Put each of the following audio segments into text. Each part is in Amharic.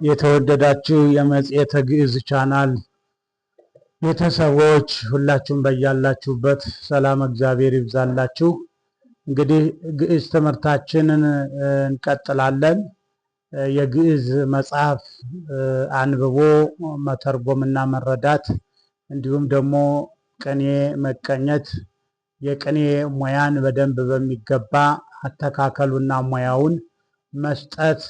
የተወደዳችሁ የመጽሔተ ግዕዝ ቻናል ቤተሰቦች ሁላችሁም በያላችሁበት ሰላም እግዚአብሔር ይብዛላችሁ። እንግዲህ ግዕዝ ትምህርታችንን እንቀጥላለን። የግዕዝ መጽሐፍ አንብቦ መተርጎምና መረዳት እንዲሁም ደግሞ ቅኔ መቀኘት የቅኔ ሙያን በደንብ በሚገባ አተካከሉና ሙያውን መስጠት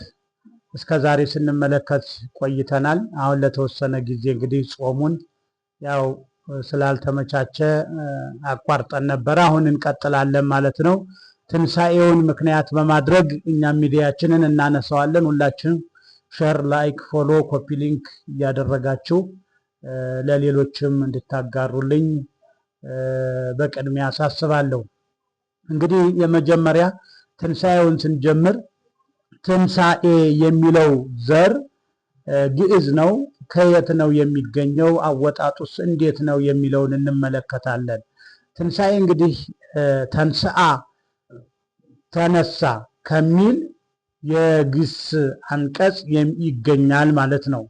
እስከዛሬ ስንመለከት ቆይተናል። አሁን ለተወሰነ ጊዜ እንግዲህ ጾሙን ያው ስላልተመቻቸ አቋርጠን ነበር። አሁን እንቀጥላለን ማለት ነው። ትንሣኤውን ምክንያት በማድረግ እኛም ሚዲያችንን እናነሳዋለን። ሁላችንም ሼር፣ ላይክ፣ ፎሎ፣ ኮፒ ሊንክ እያደረጋችሁ ለሌሎችም እንድታጋሩልኝ በቅድሚያ አሳስባለሁ። እንግዲህ የመጀመሪያ ትንሣኤውን ስንጀምር ትንሣኤ የሚለው ዘር ግዕዝ ነው። ከየት ነው የሚገኘው? አወጣጡስ እንዴት ነው የሚለውን እንመለከታለን። ትንሣኤ እንግዲህ ተንሥአ ተነሳ ከሚል የግስ አንቀጽ ይገኛል ማለት ነው።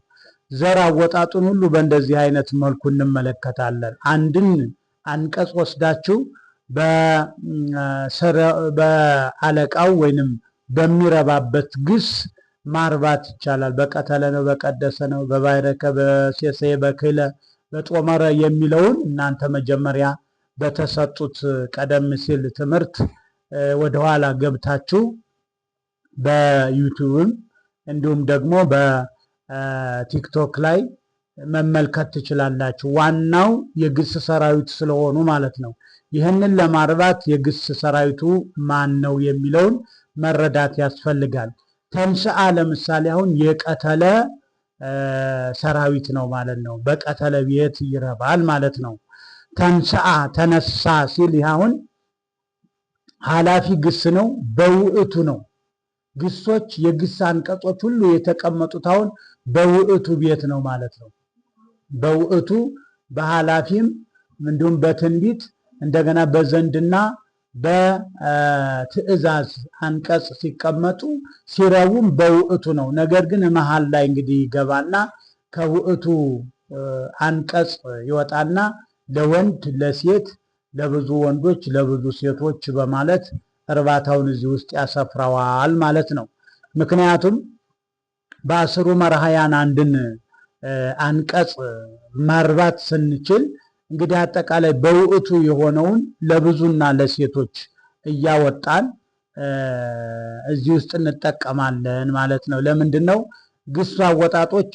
ዘር አወጣጡን ሁሉ በእንደዚህ አይነት መልኩ እንመለከታለን። አንድን አንቀጽ ወስዳችሁ በአለቃው ወይንም በሚረባበት ግስ ማርባት ይቻላል። በቀተለ ነው፣ በቀደሰ ነው፣ በባይረከ፣ በሴሰየ፣ በክለ፣ በጦመረ የሚለውን እናንተ መጀመሪያ በተሰጡት ቀደም ሲል ትምህርት ወደኋላ ገብታችሁ በዩቲዩብም እንዲሁም ደግሞ በቲክቶክ ላይ መመልከት ትችላላችሁ። ዋናው የግስ ሰራዊት ስለሆኑ ማለት ነው። ይህንን ለማርባት የግስ ሰራዊቱ ማን ነው የሚለውን መረዳት ያስፈልጋል። ተንሥአ ለምሳሌ አሁን የቀተለ ሰራዊት ነው ማለት ነው። በቀተለ ቤት ይረባል ማለት ነው። ተንሥአ ተነሳ ሲል ይህ አሁን ኃላፊ ግስ ነው፣ በውእቱ ነው። ግሶች የግስ አንቀጾች ሁሉ የተቀመጡት አሁን በውእቱ ቤት ነው ማለት ነው። በውእቱ በኃላፊም እንዲሁም በትንቢት እንደገና በዘንድና በትእዛዝ አንቀጽ ሲቀመጡ ሲረቡም በውእቱ ነው። ነገር ግን መሃል ላይ እንግዲህ ይገባና ከውእቱ አንቀጽ ይወጣና ለወንድ፣ ለሴት፣ ለብዙ ወንዶች፣ ለብዙ ሴቶች በማለት እርባታውን እዚህ ውስጥ ያሰፍረዋል ማለት ነው። ምክንያቱም በአስሩ መርሃያን አንድን አንቀጽ ማርባት ስንችል እንግዲህ አጠቃላይ በውእቱ የሆነውን ለብዙና ለሴቶች እያወጣን እዚህ ውስጥ እንጠቀማለን ማለት ነው። ለምንድን ነው ግሱ አወጣጦች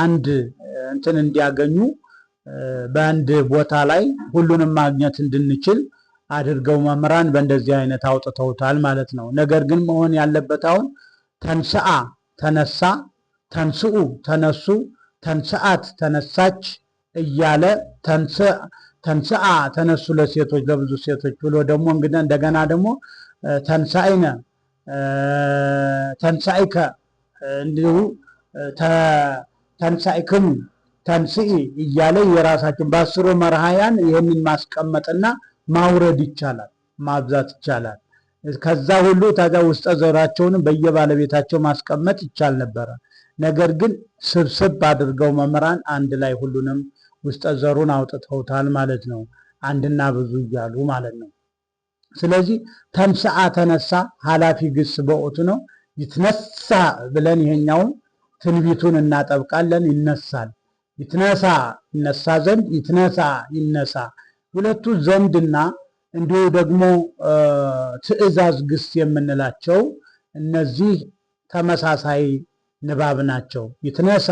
አንድ እንትን እንዲያገኙ በአንድ ቦታ ላይ ሁሉንም ማግኘት እንድንችል አድርገው መምህራን በእንደዚህ አይነት አውጥተውታል ማለት ነው። ነገር ግን መሆን ያለበት አሁን ተንሥአ ተነሳ፣ ተንሥኡ ተነሱ፣ ተንሥአት ተነሳች እያለ ተንሥአ ተነሱ ለሴቶች ለብዙ ሴቶች ብሎ ደግሞ እንግዲህ እንደገና ደግሞ ተንሣኢነ ተንሣኢከ እንዲሁ ተንሣኢክሙ ተንሥኢ እያለ የራሳችን በአስሩ መርሃያን ይህንን ማስቀመጥና ማውረድ ይቻላል፣ ማብዛት ይቻላል። ከዛ ሁሉ ታዲያ ውስጠ ዘራቸውንም በየባለቤታቸው ማስቀመጥ ይቻል ነበረ። ነገር ግን ስብስብ አድርገው መምህራን አንድ ላይ ሁሉንም ውስጠ ዘሩን አውጥተውታል ማለት ነው። አንድና ብዙ እያሉ ማለት ነው። ስለዚህ ተንሥአ ተነሳ ኃላፊ ግስ በውእቱ ነው። ይትነሳ ብለን ይሄኛውን ትንቢቱን እናጠብቃለን። ይነሳል፣ ይትነሳ ይነሳ ዘንድ፣ ይትነሳ ይነሳ። ሁለቱ ዘንድና እንዲሁ ደግሞ ትእዛዝ ግስ የምንላቸው እነዚህ ተመሳሳይ ንባብ ናቸው። ይትነሳ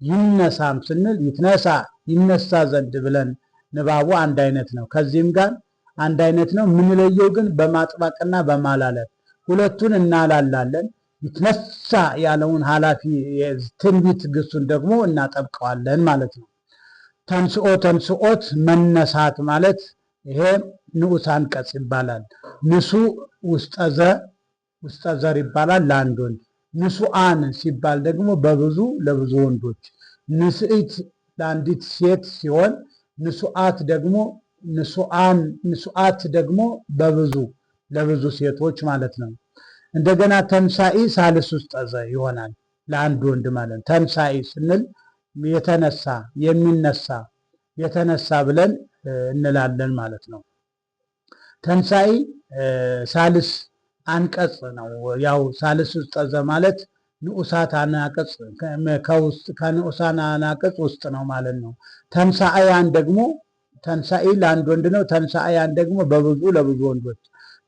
ይነሳም ስንል ይትነሳ ይነሳ ዘንድ ብለን ንባቡ አንድ አይነት ነው። ከዚህም ጋር አንድ አይነት ነው። የምንለየው ግን በማጥባቅና በማላለት ሁለቱን እናላላለን። ይትነሳ ያለውን ኃላፊ ትንቢት ግሱን ደግሞ እናጠብቀዋለን ማለት ነው። ተንሥኦ ተንሥኦት መነሳት ማለት ይሄ ንዑስ አንቀጽ ይባላል። ንሱ ውስጠ ዘር ይባላል ለአንድ ወንድ። ንሱአን ሲባል ደግሞ በብዙ ለብዙ ወንዶች። ንስኢት ለአንዲት ሴት ሲሆን ንሱአት ደግሞ ንሱአት ደግሞ በብዙ ለብዙ ሴቶች ማለት ነው። እንደገና ተንሳኢ ሳልስ ውስጠ ዘ ይሆናል። ለአንድ ወንድ ማለት ተንሳኢ ስንል የተነሳ የሚነሳ የተነሳ ብለን እንላለን ማለት ነው። ተንሳኢ ሳልስ አንቀጽ ነው። ያው ሳልስ ውስጠ ዘ ማለት ንዑሳት አናቅጽ ከንዑሳን አናቅጽ ውስጥ ነው ማለት ነው። ተንሳአያን ደግሞ ተንሳኢ ለአንድ ወንድ ነው። ተንሳአያን ደግሞ በብዙ ለብዙ ወንዶች።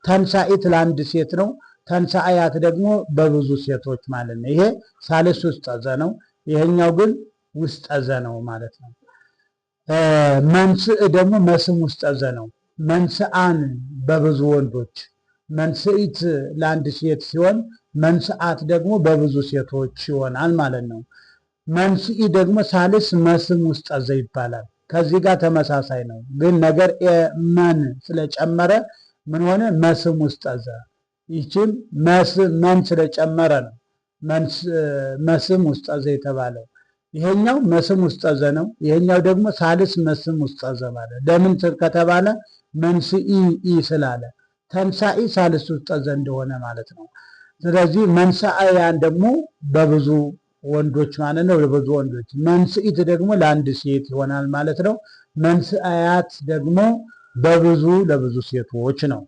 ተንሳኢት ለአንድ ሴት ነው። ተንሳአያት ደግሞ በብዙ ሴቶች ማለት ነው። ይሄ ሳልስ ውስጠ ዘ ነው። ይሄኛው ግን ውስጠ ዘ ነው ማለት ነው። መንስእ ደግሞ መስም ውስጠ ዘ ነው። መንስአን በብዙ ወንዶች፣ መንስኢት ለአንድ ሴት ሲሆን መንስአት ደግሞ በብዙ ሴቶች ይሆናል ማለት ነው። መንስኢ ደግሞ ሳልስ መስም ውስጠ ዘ ይባላል። ከዚህ ጋር ተመሳሳይ ነው፣ ግን ነገር መን ስለጨመረ ምን ሆነ? መስም ውስጠ ዘ። ይህችም መን ስለጨመረ ነው መስም ውስጠ ዘ የተባለው። ይሄኛው መስም ውስጠ ዘ ነው። ይሄኛው ደግሞ ሳልስ መስም ውስጠ ዘ ማለት ለምን ከተባለ መንስኢ ስላለ ተንሳኢ ሳልስ ውስጠ ዘ እንደሆነ ማለት ነው። ስለዚህ መንስአያን ደግሞ በብዙ ወንዶች ማለት ነው፣ ለብዙ ወንዶች። መንስኢት ደግሞ ለአንድ ሴት ይሆናል ማለት ነው። መንስአያት ደግሞ በብዙ ለብዙ ሴቶች ነው።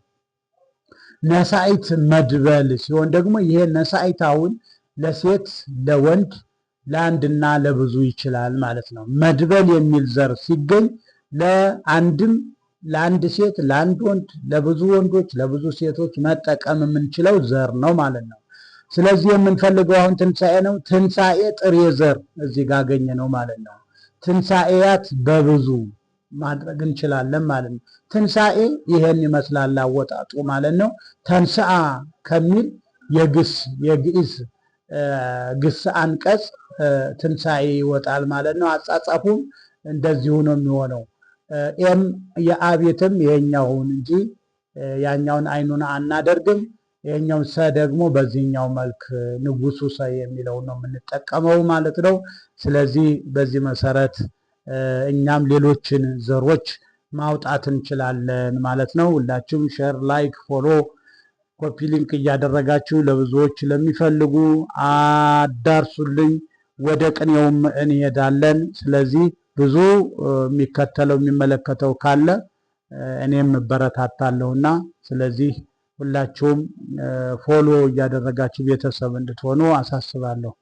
ነሳኢት መድበል ሲሆን ደግሞ ይሄ ነሳኢታውን ለሴት ለወንድ ለአንድና ለብዙ ይችላል ማለት ነው። መድበል የሚል ዘር ሲገኝ ለአንድም ለአንድ ሴት ለአንድ ወንድ ለብዙ ወንዶች ለብዙ ሴቶች መጠቀም የምንችለው ዘር ነው ማለት ነው። ስለዚህ የምንፈልገው አሁን ትንሣኤ ነው። ትንሣኤ ጥሬ ዘር እዚህ ጋር አገኘ ነው ማለት ነው። ትንሣኤያት በብዙ ማድረግ እንችላለን ማለት ነው። ትንሣኤ ይሄን ይመስላል አወጣጡ ማለት ነው። ተንሥአ ከሚል የግዕዝ ግስ አንቀጽ ትንሣኤ ይወጣል ማለት ነው። አጻጻፉም እንደዚሁ ነው የሚሆነው። ኤም የአቤትም ይሄኛውን እንጂ ያኛውን አይኑን አናደርግም። ይሄኛውን ሰ ደግሞ በዚህኛው መልክ ንጉሱ ሰ የሚለው ነው የምንጠቀመው ማለት ነው። ስለዚህ በዚህ መሰረት እኛም ሌሎችን ዘሮች ማውጣት እንችላለን ማለት ነው። ሁላችሁም ሼር፣ ላይክ፣ ፎሎ፣ ኮፒ ሊንክ እያደረጋችሁ ለብዙዎች ለሚፈልጉ አዳርሱልኝ። ወደ ቅኔውም እንሄዳለን። ስለዚህ ብዙ የሚከተለው የሚመለከተው ካለ እኔም እበረታታለሁና ስለዚህ ሁላችሁም ፎሎ እያደረጋችሁ ቤተሰብ እንድትሆኑ አሳስባለሁ።